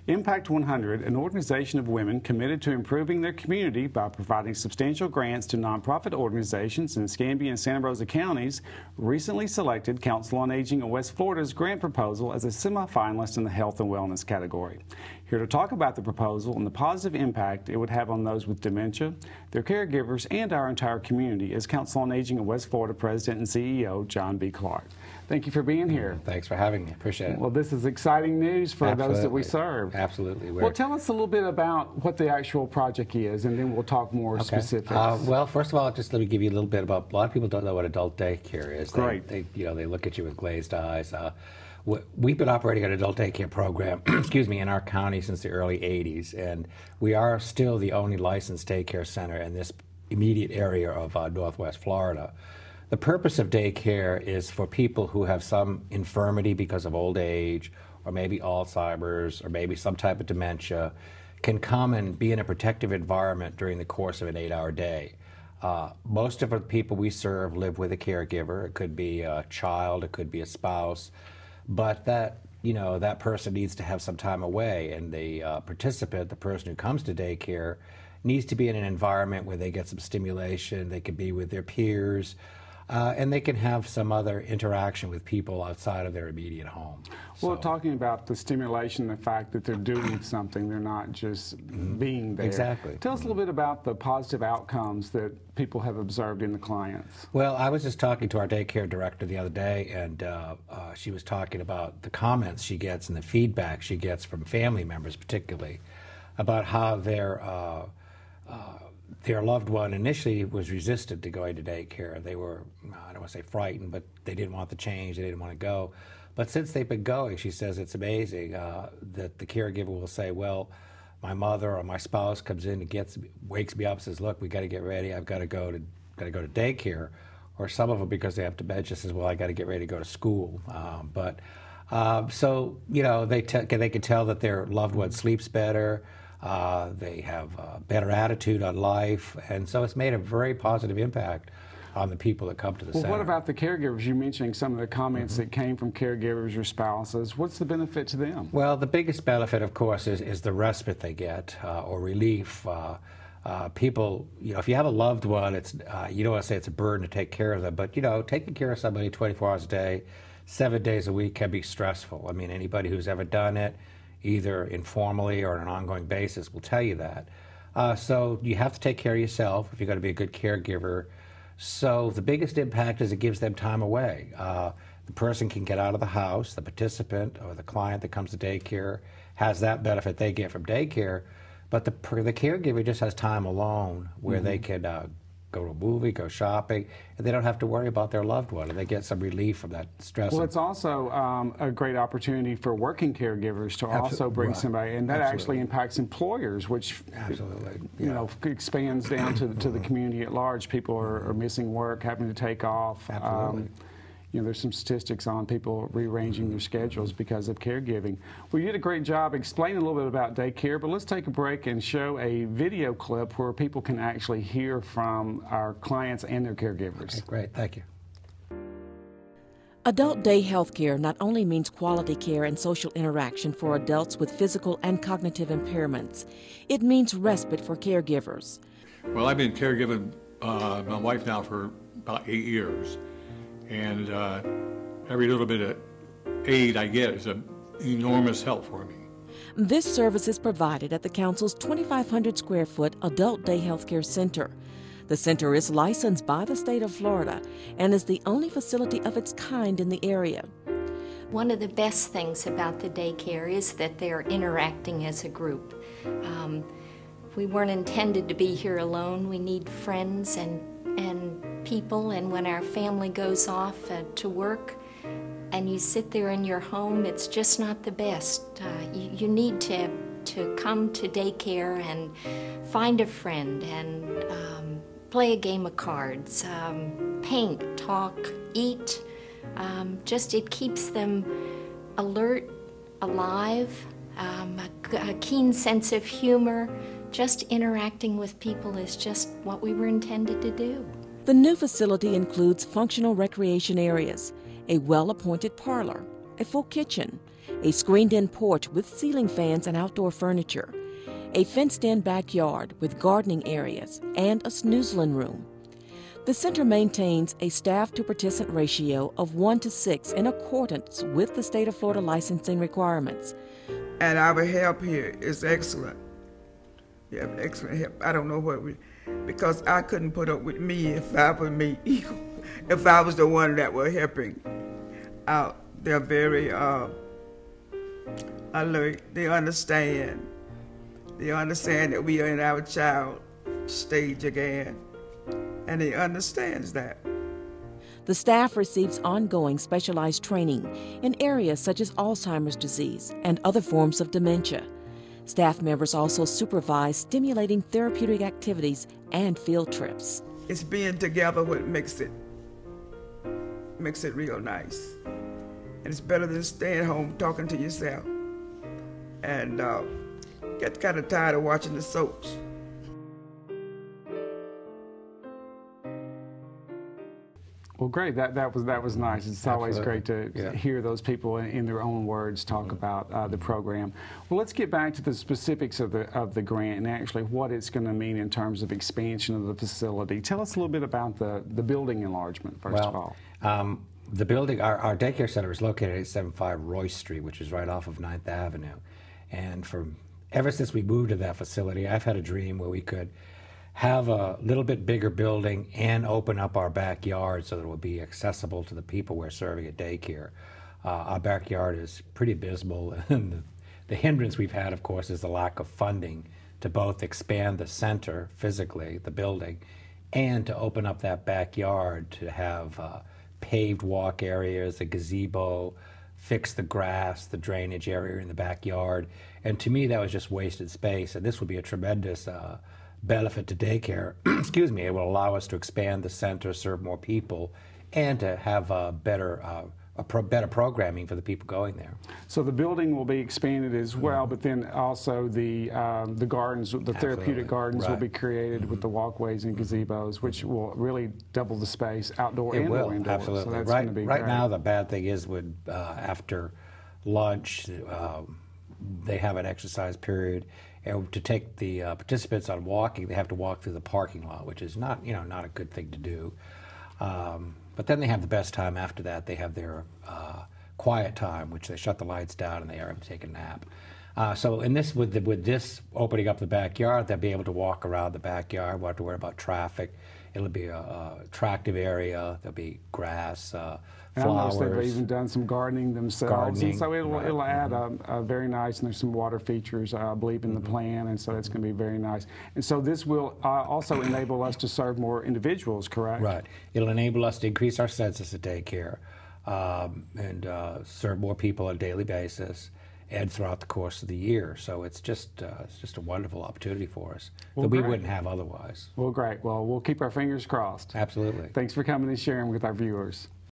Impact 100, an organization of women committed to improving their community by providing substantial grants to nonprofit organizations in Escambia and Santa Rosa counties, recently selected Council on Aging of West Florida's grant proposal as a semi-finalist in the health and wellness category. Here to talk about the proposal and the positive impact it would have on those with dementia, their caregivers, and our entire community is Council on Aging of West Florida President and CEO John B. Clark. Thank you for being here. Thanks for having me. Appreciate it. Well, this is exciting news for those that we serve. Absolutely. Well, tell us a little bit about what the actual project is, and then we'll talk more specifics. Well, first of all, just let me give you a little bit about. A lot of people don't know what adult daycare is. Great. They look at you with glazed eyes. We've been operating an adult daycare program, excuse me, in our county since the early '80s, and we are still the only licensed daycare center in this immediate area of Northwest Florida. The purpose of daycare is for people who have some infirmity because of old age, or maybe Alzheimer's, or maybe some type of dementia, can come and be in a protective environment during the course of an 8-hour day. Most of the people we serve live with a caregiver. It could be a child, it could be a spouse, but that person needs to have some time away, and the participant, the person who comes to daycare, needs to be in an environment where they get some stimulation, they can be with their peers, and they can have some other interaction with people outside of their immediate home. Well, talking about the stimulation, the fact that they're doing something, they're not just being there. Exactly. Tell us a little bit about the positive outcomes that people have observed in the clients. Well, I was just talking to our daycare director the other day, and she was talking about the comments she gets and the feedback she gets from family members particularly about how their loved one initially was resistant to going to daycare. They were, I don't want to say frightened, but they didn't want the change, they didn't want to go. But since they've been going, she says it's amazing that the caregiver will say, well, my mother or my spouse comes in and wakes me up and says, look, we got to get ready, I've got to go to daycare. Or some of them, because they have dementia, says, well, I got to get ready to go to school. So, they can tell that their loved one sleeps better. They have a better attitude on life, and so it's made a very positive impact on the people that come to the center. Well, what about the caregivers? You're mentioning some of the comments that came from caregivers or spouses. What's the benefit to them? Well, the biggest benefit, of course, is the respite they get, or relief. People, if you have a loved one, it's you don't want to say it's a burden to take care of them, but taking care of somebody 24 hours a day, 7 days a week can be stressful. I mean, anybody who's ever done it, either informally or on an ongoing basis, will tell you that. So you have to take care of yourself if you're going to be a good caregiver. So the biggest impact is it gives them time away. The person can get out of the house, the participant or the client that comes to daycare has that benefit they get from daycare, but the caregiver just has time alone where they can go to a movie, go shopping, and they don't have to worry about their loved one, and they get some relief from that stress. Well, it's also a great opportunity for working caregivers to also bring somebody, and that actually impacts employers, which expands down to the community at large. People are missing work, having to take off. There's some statistics on people rearranging their schedules because of caregiving. Well, you did a great job explaining a little bit about daycare, but let's take a break and show a video clip where people can actually hear from our clients and their caregivers. Okay, great. Thank you. Adult day health care not only means quality care and social interaction for adults with physical and cognitive impairments, it means respite for caregivers. Well, I've been caregiving my wife now for about 8 years. And every little bit of aid I get is an enormous help for me. This service is provided at the Council's 2,500 square foot Adult Day Healthcare Center. The center is licensed by the state of Florida and is the only facility of its kind in the area. One of the best things about the daycare is that they're interacting as a group. We weren't intended to be here alone. We need friends and people, and when our family goes off to work and you sit there in your home, it's just not the best. You need to come to daycare and find a friend and play a game of cards, paint, talk, eat. It keeps them alert, alive, a keen sense of humor. Just interacting with people is just what we were intended to do. The new facility includes functional recreation areas, a well-appointed parlor, a full kitchen, a screened-in porch with ceiling fans and outdoor furniture, a fenced-in backyard with gardening areas, and a snoozling room. The center maintains a staff-to-participant ratio of 1:6 in accordance with the state of Florida licensing requirements. And our help here is excellent. We have excellent help. I don't know because I couldn't put up with me if I were me, if I was the one that were helping out. They're very alert. They understand. They understand that we are in our child stage again. And he understands that. The staff receives ongoing specialized training in areas such as Alzheimer's disease and other forms of dementia. Staff members also supervise stimulating therapeutic activities and field trips. It's being together what makes it real nice. And it's better than staying home talking to yourself. And get kind of tired of watching the soaps. Well, great. That was nice. It's always great to Yeah. hear those people in their own words talk about the program. Well, let's get back to the specifics of the grant and actually what it's going to mean in terms of expansion of the facility. Tell us a little bit about the building enlargement, first of all. The building, our daycare center is located at 875 Royce Street, which is right off of 9th Avenue. And ever since we moved to that facility, I've had a dream where we could have a little bit bigger building and open up our backyard so that it will be accessible to the people we're serving at daycare. Our backyard is pretty abysmal, and the hindrance we've had, of course, is the lack of funding to both expand the center physically, the building, and to open up that backyard to have paved walk areas, a gazebo, fix the grass, the drainage area in the backyard. And to me, that was just wasted space, and this would be a tremendous benefit to daycare. Excuse me. It will allow us to expand the center, serve more people, and to have better programming for the people going there. So the building will be expanded as well, but then also the gardens, the therapeutic gardens will be created with the walkways and gazebos, which will really double the space, outdoor and indoor. Absolutely. So that's right going to be right great. now, the bad thing is after lunch, they have an exercise period. And to take the participants on walking, they have to walk through the parking lot, which is not a good thing to do. But then they have the best time after that. They have their quiet time, which they shut the lights down and they are able to take a nap. So with this opening up the backyard, they'll be able to walk around the backyard. Won't have to worry about traffic. It'll be a attractive area. There'll be grass, flowers. They've even done some gardening themselves. And so it'll add a very nice, and there's some water features, I believe, in the plan, and so that's going to be very nice. And so this will also enable us to serve more individuals, correct? Right. It'll enable us to increase our census at daycare and serve more people on a daily basis and throughout the course of the year. So it's just a wonderful opportunity for us that we wouldn't have otherwise. Well, great. Well, we'll keep our fingers crossed. Absolutely. Thanks for coming and sharing with our viewers.